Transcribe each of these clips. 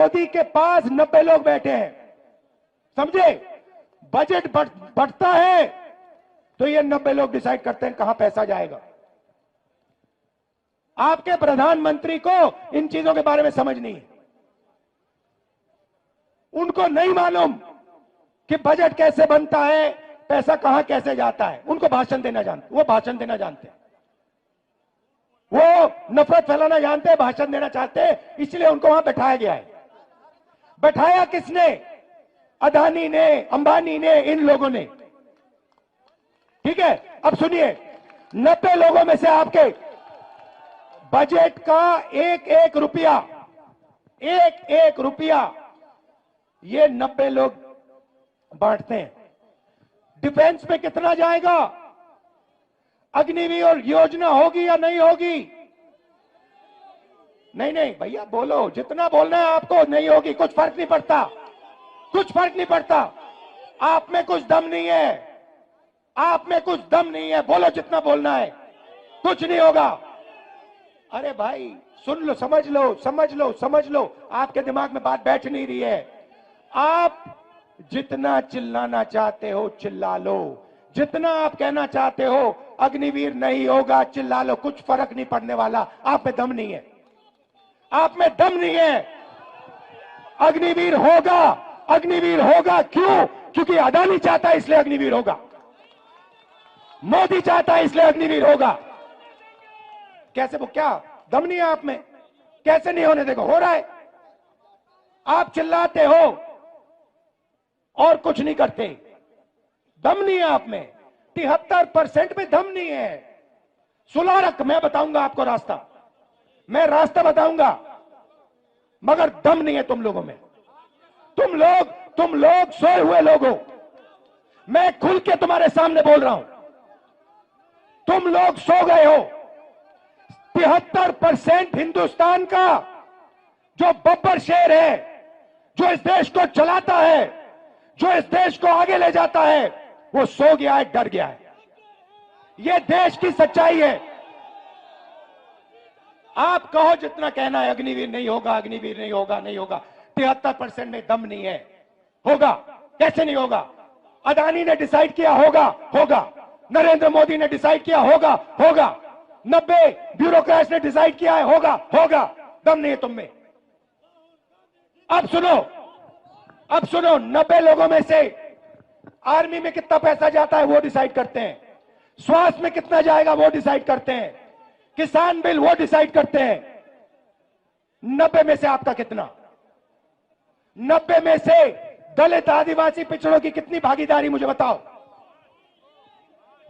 मोदी के पास 90 लोग बैठे हैं, समझे। बजट बढ़ता है तो ये 90 लोग डिसाइड करते हैं कहां पैसा जाएगा। आपके प्रधानमंत्री को इन चीजों के बारे में समझ नहीं है। उनको नहीं मालूम कि बजट कैसे बनता है, पैसा कहां कैसे जाता है। उनको भाषण देना जानते, वो भाषण देना जानते हैं, वो नफरत फैलाना जानते हैं, भाषण देना चाहते हैं, इसलिए उनको वहां बैठाया गया है। बैठाया किसने? अदानी ने, अंबानी ने, इन लोगों ने। ठीक है, अब सुनिए, 90 लोगों में से आपके बजट का एक एक रुपया ये 90 लोग बांटते हैं। डिफेंस में कितना जाएगा? अग्निवीर योजना होगी या नहीं होगी? नहीं नहीं भैया बोलो, जितना बोलना है आपको। नहीं होगी, कुछ फर्क नहीं पड़ता, कुछ फर्क नहीं पड़ता। आप में कुछ दम नहीं है, आप में कुछ दम नहीं है, बोलो जितना बोलना है, कुछ नहीं होगा। अरे भाई सुन लो, समझ लो, समझ लो, समझ लो, आपके दिमाग में बात बैठ नहीं रही है। आप जितना चिल्लाना चाहते हो चिल्ला लो, जितना आप कहना चाहते हो अग्निवीर नहीं होगा, चिल्ला लो, कुछ फर्क नहीं पड़ने वाला। आप में दम नहीं है, आप में दम नहीं है। अग्निवीर होगा, अग्निवीर होगा। क्यों? क्योंकि अदानी चाहता है इसलिए अग्निवीर होगा, मोदी चाहता है इसलिए अग्निवीर होगा। कैसे? वो क्या दम नहीं है आप में? कैसे नहीं होने देगा? हो रहा है। आप चिल्लाते हो और कुछ नहीं करते, दम नहीं है आप में। 73% में दम नहीं है। सुलारक, मैं बताऊंगा आपको रास्ता, मैं रास्ता बताऊंगा, मगर दम नहीं है तुम लोगों में। तुम लोग सोए हुए लोग हो। मैं खुल के तुम्हारे सामने बोल रहा हूं, तुम लोग सो गए हो। 73% हिंदुस्तान का जो बब्बर शेर है, जो इस देश को चलाता है, जो इस देश को आगे ले जाता है, वो सो गया है, डर गया है। ये देश की सच्चाई है। आप कहो जितना कहना है, अग्निवीर नहीं होगा, अग्निवीर नहीं होगा, नहीं होगा। 73% में दम नहीं है। होगा, कैसे नहीं होगा? अदानी ने डिसाइड किया, होगा, होगा। नरेंद्र मोदी ने डिसाइड किया, होगा, होगा। 90 ब्यूरोक्रेट्स ने डिसाइड किया है, होगा, होगा। दम नहीं है तुम में। अब सुनो, अब सुनो, 90 लोगों में से आर्मी में कितना पैसा जाता है वो डिसाइड करते हैं, स्वास्थ्य में कितना जाएगा वो डिसाइड करते हैं, किसान बिल वो डिसाइड करते हैं। 90 में से आपका कितना? 90 में से दलित, आदिवासी, पिछड़ों की कितनी भागीदारी मुझे बताओ?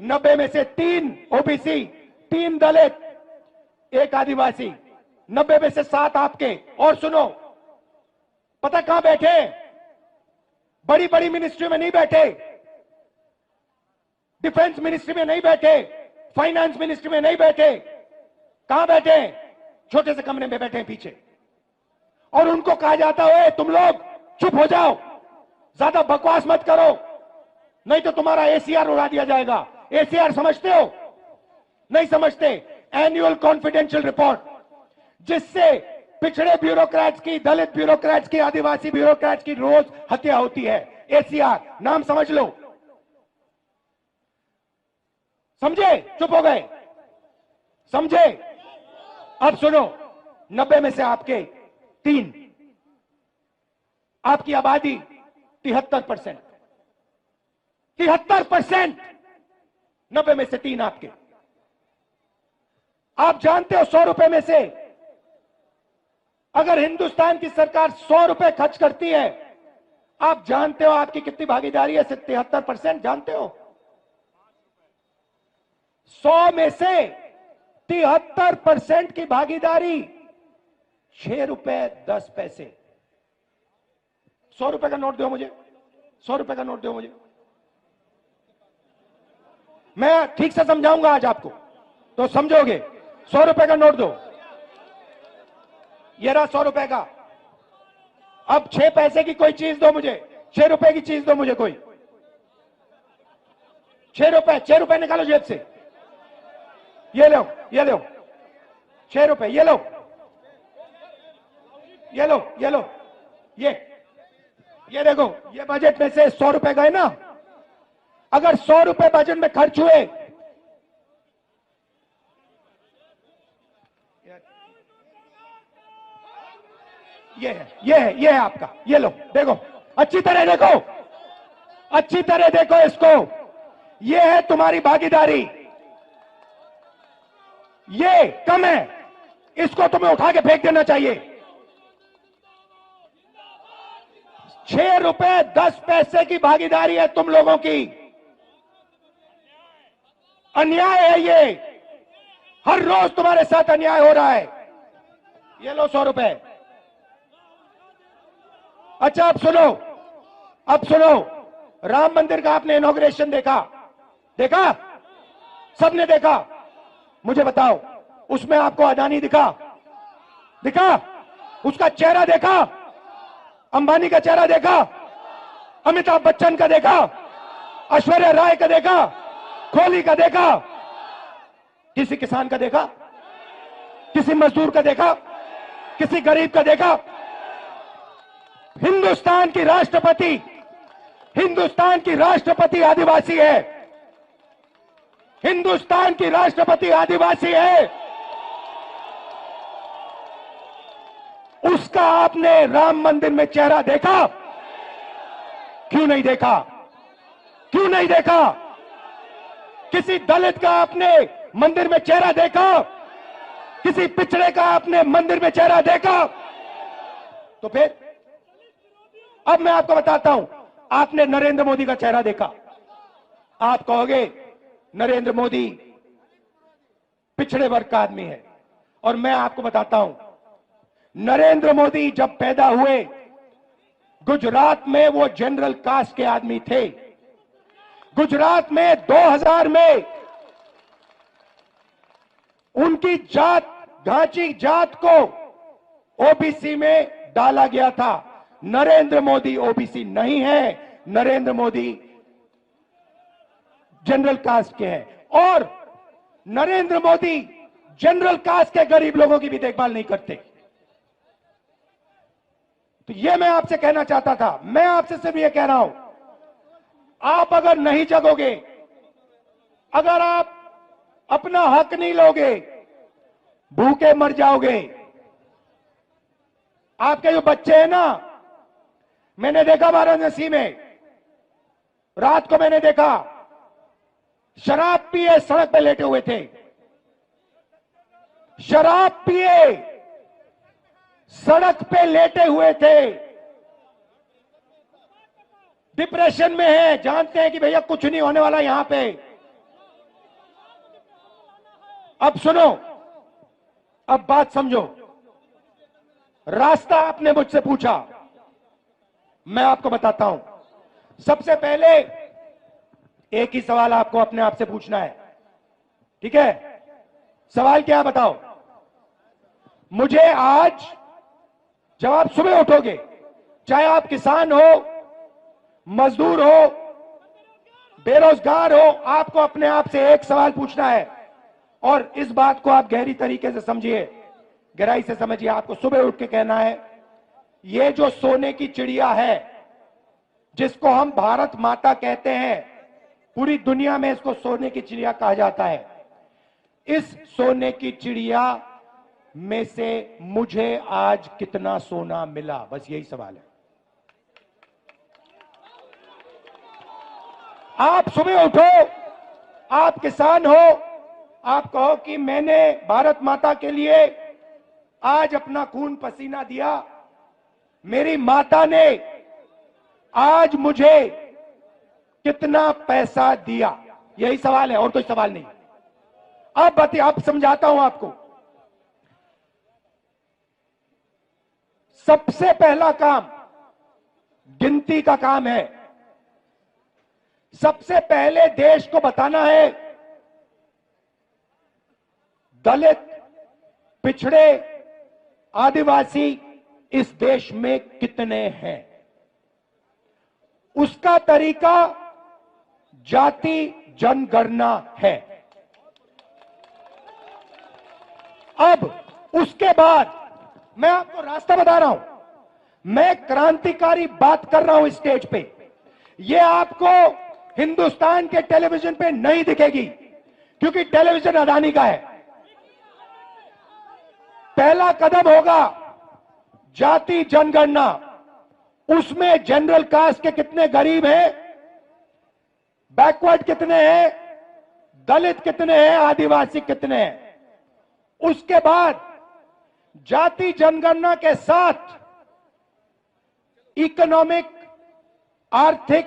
90 में से 3 ओबीसी, 3 दलित, 1 आदिवासी, 90 में से 7 आपके। और सुनो, पता कहां बैठे? बड़ी बड़ी मिनिस्ट्री में नहीं बैठे, डिफेंस मिनिस्ट्री में नहीं बैठे, फाइनेंस मिनिस्ट्री में नहीं बैठे। कहां बैठे? छोटे से कमरे में बैठे हैं पीछे। और उनको कहा जाता है तुम लोग चुप हो जाओ, ज्यादा बकवास मत करो, नहीं तो तुम्हारा एसीआर उड़ा दिया जाएगा। एसीआर समझते हो? नहीं समझते। एनुअल कॉन्फिडेंशियल रिपोर्ट, जिससे पिछड़े ब्यूरोक्रेट्स की, दलित ब्यूरोक्रेट्स की, आदिवासी ब्यूरोक्रेट्स की रोज हत्या होती है। एसीआर नाम समझ लो। समझे? चुप हो गए? समझे? अब सुनो, 90 में से आपके 3, आपकी आबादी 73%, 73%, 90 में से 3 आपके। आप जानते हो 100 रुपए में से अगर हिंदुस्तान की सरकार 100 रुपए खर्च करती है, आप जानते हो आपकी कितनी भागीदारी है? 73%। जानते हो? 100 में से 73% की भागीदारी 6 रुपए 10 पैसे। 100 रुपए का नोट दो मुझे, 100 रुपए का नोट दो मुझे। मैं ठीक से समझाऊंगा आज आपको तो समझोगे। 100 रुपए का नोट दो, ये रहा 100 रुपए का। अब 6 पैसे की कोई चीज दो मुझे, 6 रुपए की चीज दो मुझे कोई। 6 रुपए निकालो जेब से, ये लो, ये लो 6 रुपए, ये लो, ये लो, ये लो, ये देखो, ये बजट में से 100 रुपए गए ना, अगर 100 रुपए बजट में खर्च हुए, ये है आपका, ये लो देखो, अच्छी तरह देखो, अच्छी तरह देखो इसको, ये है तुम्हारी भागीदारी, ये कम है, इसको तुम्हें उठा के फेंक देना चाहिए। 6 रुपए 10 पैसे की भागीदारी है तुम लोगों की, अन्याय है ये, हर रोज तुम्हारे साथ अन्याय हो रहा है। ये लो 100 रुपए। अच्छा अब सुनो, राम मंदिर का आपने इनॉग्रेशन देखा, सबने देखा, मुझे बताओ उसमें आपको अदानी दिखा? उसका चेहरा देखा? अंबानी का चेहरा देखा? अमिताभ बच्चन का देखा? ऐश्वर्या राय का देखा? कोहली का देखा? किसी किसान का देखा? किसी मजदूर का देखा? किसी गरीब का देखा? हिंदुस्तान की राष्ट्रपति आदिवासी है, हिंदुस्तान की राष्ट्रपति आदिवासी है, उसका आपने राम मंदिर में चेहरा देखा? क्यों नहीं देखा? किसी दलित का आपने मंदिर में चेहरा देखा? किसी पिछड़े का आपने मंदिर में चेहरा देखा? तो फिर अब मैं आपको बताता हूं, आपने नरेंद्र मोदी का चेहरा देखा, आप कहोगे नरेंद्र मोदी पिछड़े वर्ग का आदमी है, और मैं आपको बताता हूं, नरेंद्र मोदी जब पैदा हुए गुजरात में वो जनरल कास्ट के आदमी थे। गुजरात में 2000 में उनकी घांची जात को ओबीसी में डाला गया था। नरेंद्र मोदी ओबीसी नहीं है, नरेंद्र मोदी जनरल कास्ट के हैं, और नरेंद्र मोदी जनरल कास्ट के गरीब लोगों की भी देखभाल नहीं करते। तो यह मैं आपसे कहना चाहता था, मैं आपसे सिर्फ यह कह रहा हूं, आप अगर नहीं जगोगे, अगर आप अपना हक नहीं लोगे, भूखे मर जाओगे। आपके जो बच्चे हैं ना, मैंने देखा वाराणसी में, रात को मैंने देखा, शराब पिए सड़क पे लेटे हुए थे, शराब पिए सड़क पे लेटे हुए थे, डिप्रेशन में है, जानते हैं कि भैया कुछ नहीं होने वाला यहां पे। अब सुनो, अब बात समझो, रास्ता आपने मुझसे पूछा, मैं आपको बताता हूं। सबसे पहले एक ही सवाल आपको अपने आप से पूछना है, ठीक है? सवाल क्या है बताओ? मुझे आज, जब आप सुबह उठोगे, चाहे आप किसान हो, मजदूर हो, बेरोजगार हो, आपको अपने आप से एक सवाल पूछना है, और इस बात को आप गहरी तरीके से समझिए, गहराई से समझिए। आपको सुबह उठ के कहना है, ये जो सोने की चिड़िया है, जिसको हम भारत माता कहते हैं, पूरी दुनिया में इसको सोने की चिड़िया कहा जाता है, इस सोने की चिड़िया में से मुझे आज कितना सोना मिला? बस यही सवाल है। आप सुबह उठो, आप किसान हो, आप कहो कि मैंने भारत माता के लिए आज अपना खून पसीना दिया, मेरी माता ने आज मुझे कितना पैसा दिया? यही सवाल है, और कोई सवाल नहीं। अब समझाता हूं आपको। सबसे पहला काम गिनती का काम है। सबसे पहले देश को बताना है दलित, पिछड़े, आदिवासी इस देश में कितने हैं। उसका तरीका जाति जनगणना है। अब उसके बाद मैं आपको रास्ता बता रहा हूं, मैं क्रांतिकारी बात कर रहा हूं स्टेज पे। ये आपको हिंदुस्तान के टेलीविजन पे नहीं दिखेगी, क्योंकि टेलीविजन अदानी का है। पहला कदम होगा जाति जनगणना। उसमें जनरल कास्ट के कितने गरीब हैं, बैकवर्ड कितने हैं, दलित कितने हैं, आदिवासी कितने हैं। उसके बाद जाति जनगणना के साथ इकोनॉमिक आर्थिक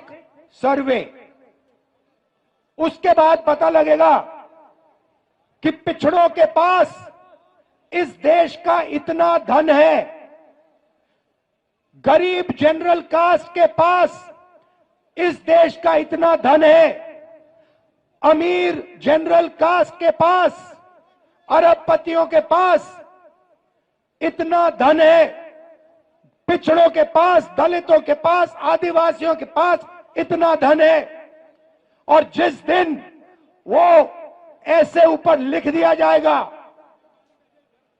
सर्वे। उसके बाद पता लगेगा कि पिछड़ों के पास इस देश का इतना धन है, गरीब जनरल कास्ट के पास इस देश का इतना धन है, अमीर जनरल कास्ट के पास, अरबपतियों के पास इतना धन है, पिछड़ों के पास, दलितों के पास, आदिवासियों के पास इतना धन है। और जिस दिन वो ऐसे ऊपर लिख दिया जाएगा,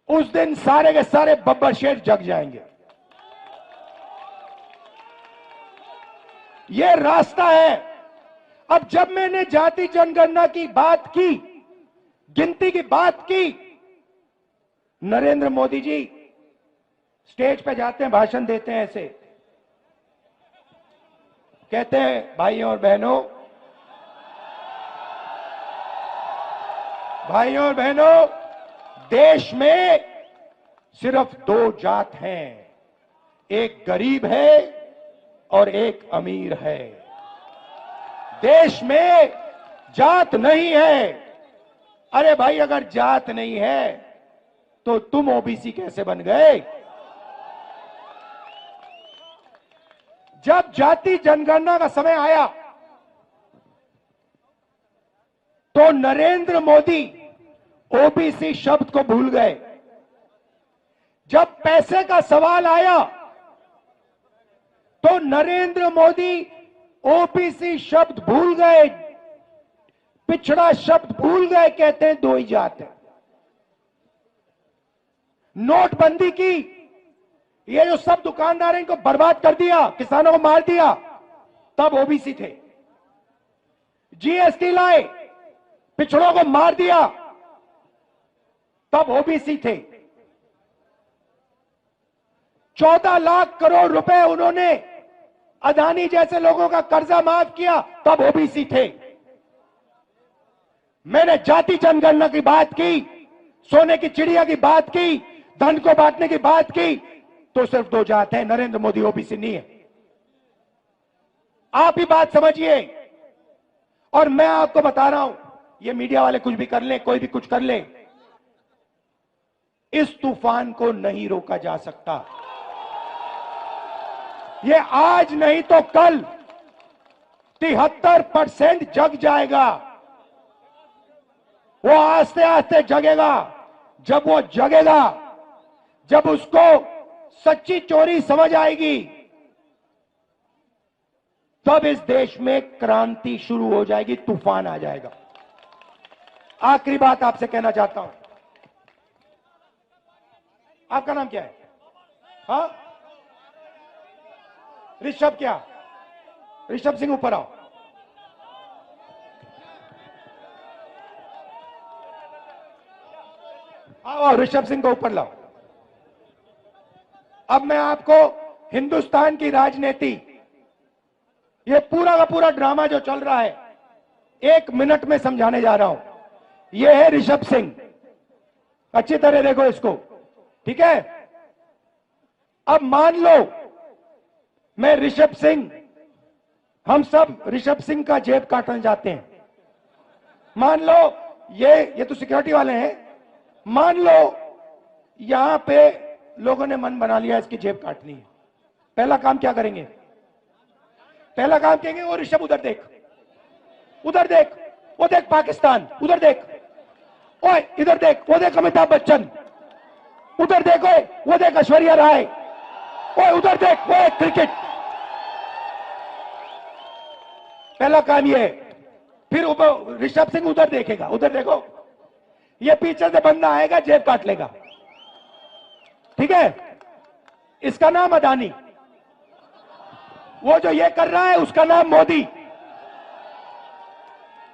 उस दिन सारे के सारे बब्बर शेर जग जाएंगे। ये रास्ता है। अब जब मैंने जाति जनगणना की बात की, गिनती की बात की, नरेंद्र मोदी जी स्टेज पे जाते हैं, भाषण देते हैं, ऐसे कहते हैं, भाइयों और बहनों, भाइयों और बहनों, देश में सिर्फ दो जात हैं, एक गरीब है और एक अमीर है। देश में जात नहीं है। अरे भाई, अगर जात नहीं है तो तुम ओबीसी कैसे बन गए? जब जाति जनगणना का समय आया तो नरेंद्र मोदी ओबीसी शब्द को भूल गए। जब पैसे का सवाल आया तो नरेंद्र मोदी ओबीसी शब्द भूल गए, पिछड़ा शब्द भूल गए, कहते हैं दो ही जात है। नोटबंदी की, ये जो सब दुकानदार इनको बर्बाद कर दिया, किसानों को मार दिया, तब ओबीसी थे। जीएसटी लाए, पिछड़ों को मार दिया, तब ओबीसी थे। 14 लाख करोड़ रुपए उन्होंने अदानी जैसे लोगों का कर्जा माफ किया, तब ओबीसी थे। मैंने जाति जनगणना की बात की, सोने की चिड़िया की बात की, धन को बांटने की बात की, तो सिर्फ दो जात है, नरेंद्र मोदी ओबीसी नहीं है। आप ही बात समझिए। और मैं आपको बता रहा हूं, ये मीडिया वाले कुछ भी कर ले, कोई भी कुछ कर ले, इस तूफान को नहीं रोका जा सकता। ये आज नहीं तो कल 73% जग जाएगा। वो आस्ते आस्ते जगेगा। जब वो जगेगा, जब उसको सच्ची चोरी समझ आएगी, तब इस देश में क्रांति शुरू हो जाएगी, तूफान आ जाएगा। आखिरी बात आपसे कहना चाहता हूं। आपका नाम क्या है? हाँ, ऋषभ। क्या ऋषभ सिंह? ऊपर आओ। आओ, ऋषभ सिंह को ऊपर लाओ। अब मैं आपको हिंदुस्तान की राजनीति, ये पूरा का पूरा ड्रामा जो चल रहा है, 1 मिनट में समझाने जा रहा हूं। ये है ऋषभ सिंह, अच्छी तरह देखो इसको, ठीक है? अब मान लो मैं ऋषभ सिंह, हम सब ऋषभ सिंह का जेब काटने जाते हैं। मान लो ये तो सिक्योरिटी वाले हैं। मान लो यहां पे लोगों ने मन बना लिया इसकी जेब काटनी है। पहला काम क्या करेंगे? पहला काम कहेंगे, वो ऋषभ उधर देख, उधर देख, वो देख पाकिस्तान, उधर देख, ओए इधर देख, वो देख अमिताभ बच्चन, उधर देखो, वो देख ऐश्वर्या राय, ओए उधर देख, वो एक क्रिकेट। पहला काम ये है। फिर ऋषभ सिंह उधर देखेगा, उधर देखो, ये पीछे से बंदा आएगा, जेब काट लेगा, ठीक है? इसका नाम अदानी। वो जो ये कर रहा है उसका नाम मोदी।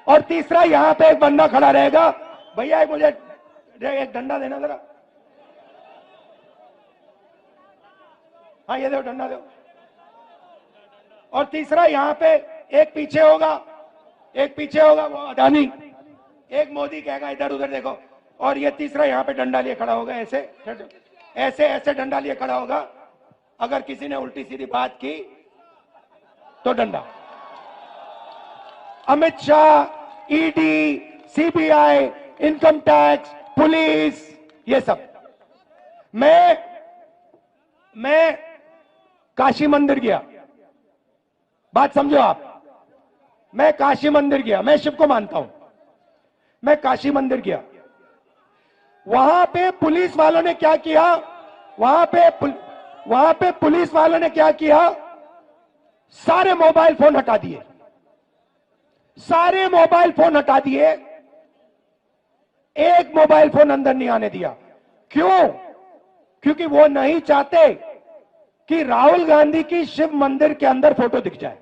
और तीसरा, यहां पे एक बंदा खड़ा रहेगा, भैया मुझे एक डंडा देना जरा, हाँ ये दो डंडा दो। और तीसरा, यहां पे एक पीछे होगा, वो अडानी, एक मोदी कहेगा इधर उधर देखो, और ये तीसरा यहां पे डंडा लिए खड़ा होगा, ऐसे ऐसे ऐसे डंडा लिए खड़ा होगा। अगर किसी ने उल्टी सीधी बात की तो डंडा। Amit Shah, ED, CBI, income tax, police, ये सब। मैं काशी मंदिर गया, बात समझो आप। मैं काशी मंदिर गया, मैं शिव को मानता हूं। मैं काशी मंदिर गया, वहां पे पुलिस वालों ने क्या किया, वहां पे पुलिस वालों ने क्या किया, सारे मोबाइल फोन हटा दिए, सारे मोबाइल फोन हटा दिए, एक मोबाइल फोन अंदर नहीं आने दिया। क्यों? क्योंकि वो नहीं चाहते कि राहुल गांधी की शिव मंदिर के अंदर फोटो दिख जाए।